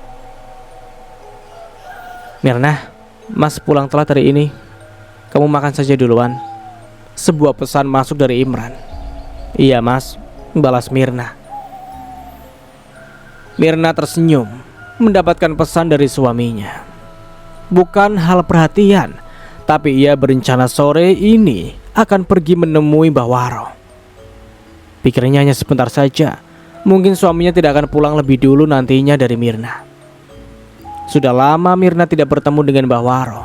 Mirna, Mas pulang telat hari ini. Kamu makan saja duluan. Sebuah pesan masuk dari Imran. Iya mas, balas Mirna. Mirna tersenyum mendapatkan pesan dari suaminya. Bukan hal perhatian, tapi ia berencana sore ini akan pergi menemui Mbah Waro. Pikirnya hanya sebentar saja. Mungkin suaminya tidak akan pulang lebih dulu nantinya dari Mirna. Sudah lama Mirna tidak bertemu dengan Mbah Waro,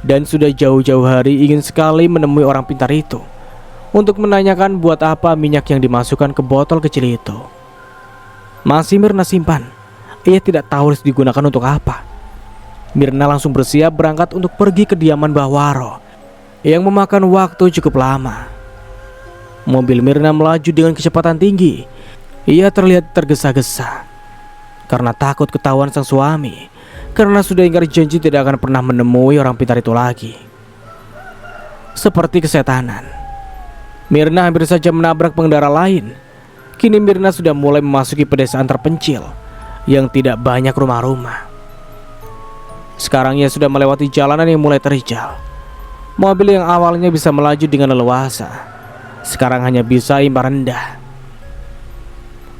dan sudah jauh-jauh hari ingin sekali menemui orang pintar itu untuk menanyakan buat apa minyak yang dimasukkan ke botol kecil itu. Masih Mirna simpan. Ia tidak tahu harus digunakan untuk apa. Mirna langsung bersiap berangkat untuk pergi ke kediaman Mbah Waro yang memakan waktu cukup lama. Mobil Mirna melaju dengan kecepatan tinggi. Ia terlihat tergesa-gesa karena takut ketahuan sang suami, karena sudah ingkar janji tidak akan pernah menemui orang pintar itu lagi. Seperti kesetanan, Mirna hampir saja menabrak pengendara lain Kini Mirna sudah mulai memasuki pedesaan terpencil yang tidak banyak rumah-rumah. Sekarang ia sudah melewati jalanan yang mulai terjal. Mobil yang awalnya bisa melaju dengan leluasa, sekarang hanya bisa imbang rendah.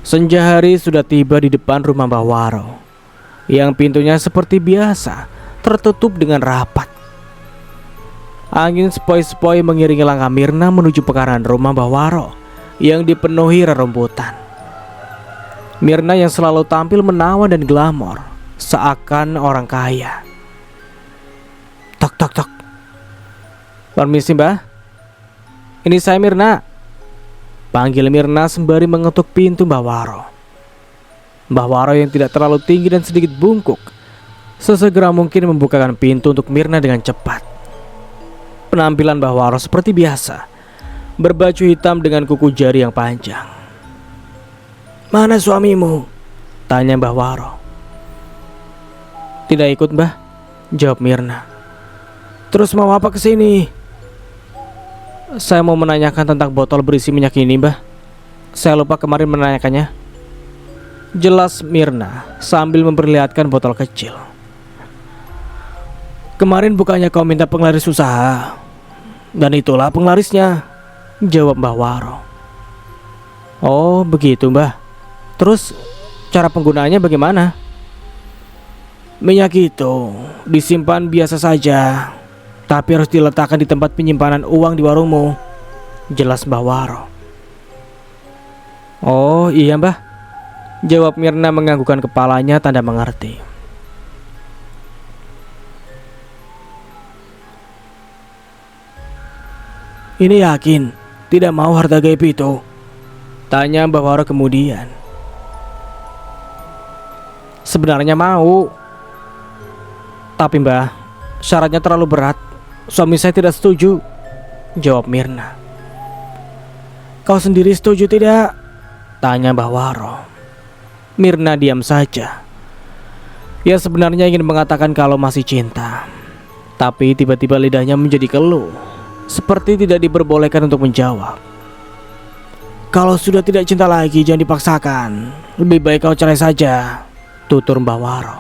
Senja hari sudah tiba di depan rumah Mbah Waro, yang pintunya seperti biasa tertutup dengan rapat. Angin sepoi-sepoi mengiringi langkah Mirna menuju pekarangan rumah Mbah Waro yang dipenuhi rerumputan. Mirna yang selalu tampil menawan dan glamor, seakan orang kaya. Tok tok tok. Permisi Mbah, ini saya Mirna, panggil Mirna sembari mengetuk pintu Mbah Waro. Mbah Waro yang tidak terlalu tinggi dan sedikit bungkuk sesegera mungkin membukakan pintu untuk Mirna dengan cepat. Penampilan Mbah Waro seperti biasa, berbaju hitam dengan kuku jari yang panjang. Mana suamimu? Tanya Mbah Waro. Tidak ikut Mbah, jawab Mirna. Terus mau apa kesini? Saya mau menanyakan tentang botol berisi minyak ini Mbah. Saya lupa kemarin menanyakannya, jelas Mirna sambil memperlihatkan botol kecil. Kemarin bukannya kau minta penglaris usaha? Dan itulah penglarisnya, jawab Mbah Waro. Oh begitu Mbah. Terus cara penggunaannya bagaimana? Minyak itu disimpan biasa saja, tapi harus diletakkan di tempat penyimpanan uang di warungmu, jelas Mbah Waro. Oh iya Mbah, jawab Mirna menganggukkan kepalanya tanda mengerti. Ini yakin tidak mau harta gaib itu? Tanya Mbah Waro kemudian. Sebenarnya mau, tapi Mbah, syaratnya terlalu berat. Suami saya tidak setuju, jawab Mirna. Kau sendiri setuju tidak? Tanya Mbah Waro. Mirna diam saja. Ia sebenarnya ingin mengatakan kalau masih cinta, tapi tiba-tiba lidahnya menjadi keluh, seperti tidak diperbolehkan untuk menjawab. Kalau sudah tidak cinta lagi jangan dipaksakan. Lebih baik kau cerai saja, tutur Mbah Waro.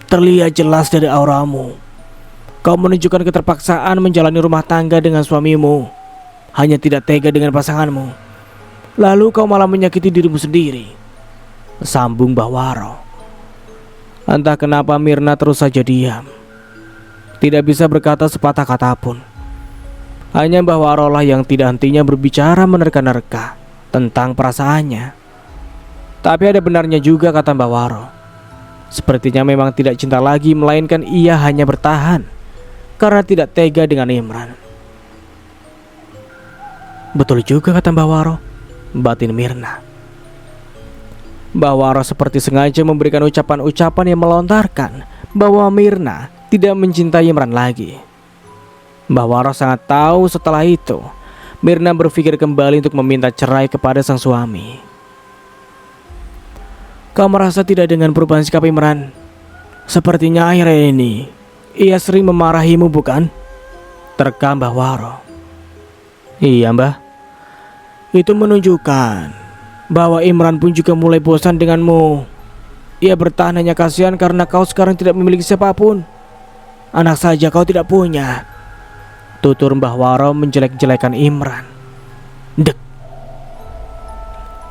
Terlihat jelas dari auramu, kau menunjukkan keterpaksaan menjalani rumah tangga dengan suamimu, hanya tidak tega dengan pasanganmu. Lalu kau malah menyakiti dirimu sendiri, sambung Mbah Waro. Entah kenapa Mirna terus saja diam, tidak bisa berkata sepatah kata pun. Hanya Mbah Waro lah yang tidak hentinya berbicara menerka-nerka tentang perasaannya. Tapi ada benarnya juga kata Mbah Waro. Sepertinya memang tidak cinta lagi, melainkan ia hanya bertahan karena tidak tega dengan Imran. Betul juga kata Mbah Waro, batin Mirna. Mbah Waro seperti sengaja memberikan ucapan-ucapan yang melontarkan bahwa Mirna tidak mencintai Imran lagi. Mbah Waro sangat tahu setelah itu Mirna berpikir kembali untuk meminta cerai kepada sang suami. Kau merasa tidak dengan perubahan sikap Imran? Sepertinya akhir-akhir ini ia sering memarahimu bukan? Terka Mbah Waro. Iya Mbah, itu menunjukkan bahwa Imran pun juga mulai bosan denganmu. Ia bertahan hanya kasihan karena kau sekarang tidak memiliki siapapun. Anak saja kau tidak punya, tutur Mbah Waro menjelek-jelekan Imran. Dek.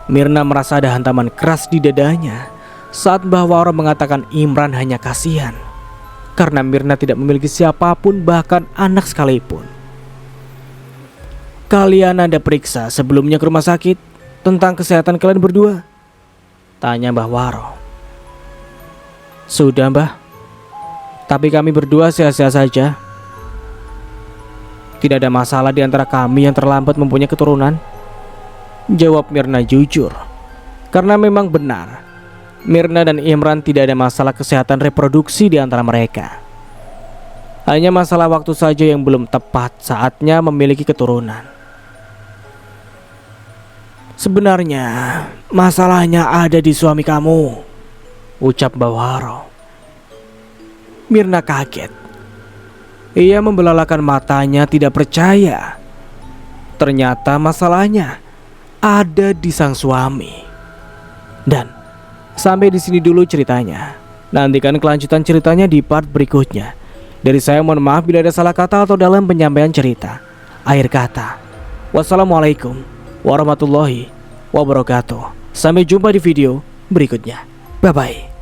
Mirna merasa ada hantaman keras di dadanya saat Mbah Waro mengatakan Imran hanya kasihan karena Mirna tidak memiliki siapapun, bahkan anak sekalipun. Kalian ada periksa sebelumnya ke rumah sakit tentang kesehatan kalian berdua? Tanya Mbah Waro. Sudah Mbah, tapi kami berdua sehat-sehat saja. Tidak ada masalah di antara kami yang terlambat mempunyai keturunan, jawab Mirna jujur. Karena memang benar, Mirna dan Imran tidak ada masalah kesehatan reproduksi di antara mereka. Hanya masalah waktu saja yang belum tepat saatnya memiliki keturunan. Sebenarnya masalahnya ada di suami kamu, ucap Mbah Waro. Mirna kaget. Ia membelalakan matanya tidak percaya. Ternyata masalahnya ada di sang suami. Dan sampai di sini dulu ceritanya. Nantikan kelanjutan ceritanya di part berikutnya. Dari saya mohon maaf bila ada salah kata atau dalam penyampaian cerita. Akhir kata, wassalamualaikum warahmatullahi wabarakatuh. Sampai jumpa di video berikutnya. Bye bye.